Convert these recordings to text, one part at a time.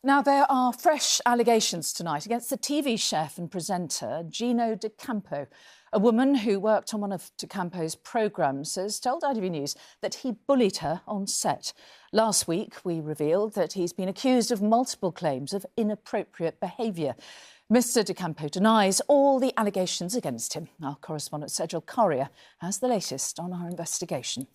Now, there are fresh allegations tonight against the TV chef and presenter Gino D'Acampo. A woman who worked on one of D'Acampo's programmes has told ITV News that he bullied her on set. Last week, we revealed that he's been accused of multiple claims of inappropriate behaviour. Mr D'Acampo denies all the allegations against him. Our correspondent Sergio Correa has the latest on our investigation.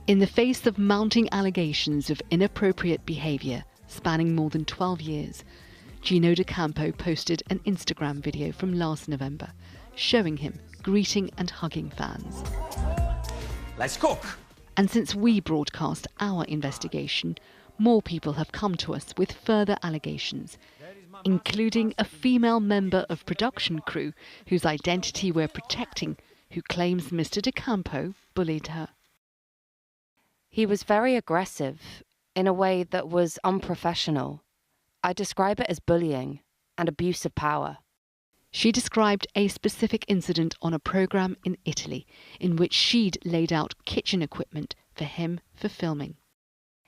In the face of mounting allegations of inappropriate behaviour spanning more than 12 years, Gino D'Acampo posted an Instagram video from last November showing him greeting and hugging fans. Let's cook! And since we broadcast our investigation, more people have come to us with further allegations, including a female member of production crew whose identity we're protecting, who claims Mr D'Acampo bullied her. He was very aggressive in a way that was unprofessional. I describe it as bullying and abuse of power. She described a specific incident on a programme in Italy in which she'd laid out kitchen equipment for him for filming.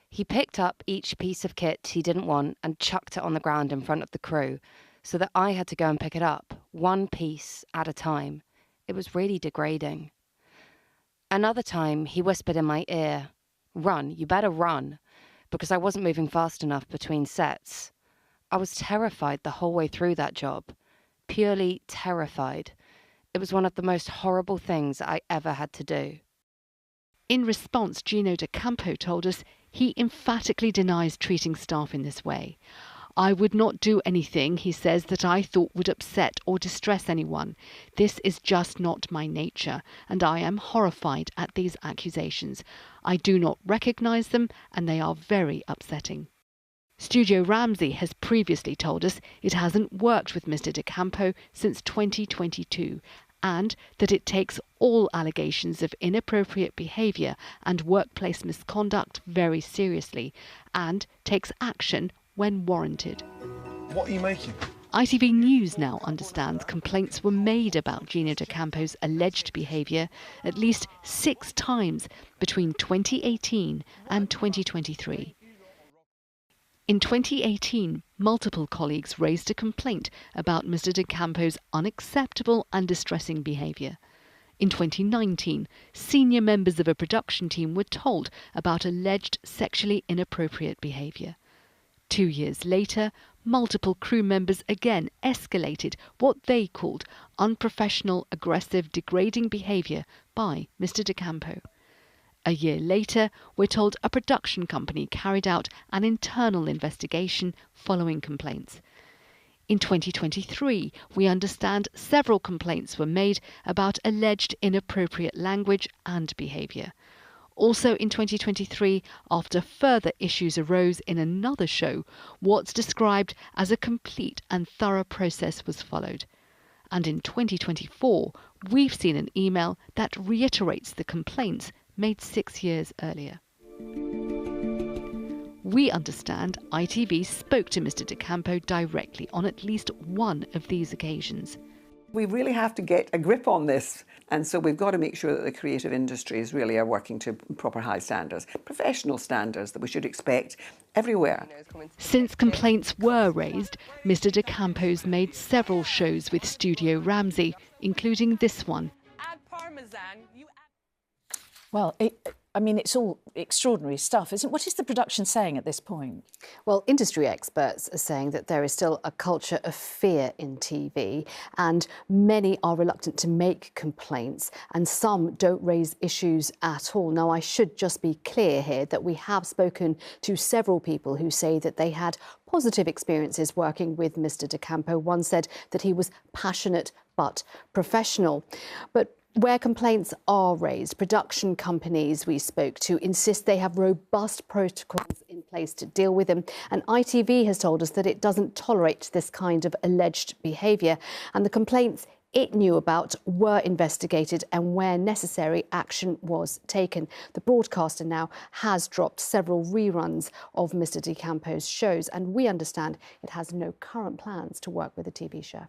He picked up each piece of kit he didn't want and chucked it on the ground in front of the crew so that I had to go and pick it up, one piece at a time. It was really degrading. Another time, he whispered in my ear, "Run, you better run," because I wasn't moving fast enough between sets. I was terrified the whole way through that job, purely terrified. It was one of the most horrible things I ever had to do. In response, Gino D'Acampo told us he emphatically denies treating staff in this way. "I would not do anything," he says, "that I thought would upset or distress anyone. This is just not my nature, and I am horrified at these accusations. I do not recognise them, and they are very upsetting." Studio Ramsay has previously told us it hasn't worked with Mr D'Acampo since 2022, and that it takes all allegations of inappropriate behaviour and workplace misconduct very seriously, and takes action when warranted. What are you making? ITV News now understands complaints were made about Gino D'Acampo's alleged behaviour at least 6 times between 2018 and 2023. In 2018, multiple colleagues raised a complaint about Mr D'Acampo's unacceptable and distressing behaviour. In 2019, senior members of a production team were told about alleged sexually inappropriate behaviour. 2 years later, multiple crew members again escalated what they called unprofessional, aggressive, degrading behaviour by Mr D'Acampo. A year later, we're told a production company carried out an internal investigation following complaints. In 2023, we understand several complaints were made about alleged inappropriate language and behaviour. Also in 2023, after further issues arose in another show, what's described as a complete and thorough process was followed. And in 2024, we've seen an email that reiterates the complaints made 6 years earlier. We understand ITV spoke to Mr D'Acampo directly on at least one of these occasions. We really have to get a grip on this, and so we've got to make sure that the creative industries really are working to proper high standards, professional standards that we should expect everywhere. Since complaints were raised, Mr D'Acampo's made several shows with Studio Ramsay, including this one. Add parmesan. Well, it's all extraordinary stuff, isn't it? What is the production saying at this point? Well, industry experts are saying that there is still a culture of fear in TV, and many are reluctant to make complaints, and some don't raise issues at all. Now, I should just be clear here that we have spoken to several people who say that they had positive experiences working with Mr D'Acampo. One said that he was passionate but professional. But where complaints are raised, production companies we spoke to insist they have robust protocols in place to deal with them. And ITV has told us that it doesn't tolerate this kind of alleged behaviour. And the complaints it knew about were investigated, and where necessary, action was taken. The broadcaster now has dropped several reruns of Mr D'Acampo's shows, and we understand it has no current plans to work with the TV chef.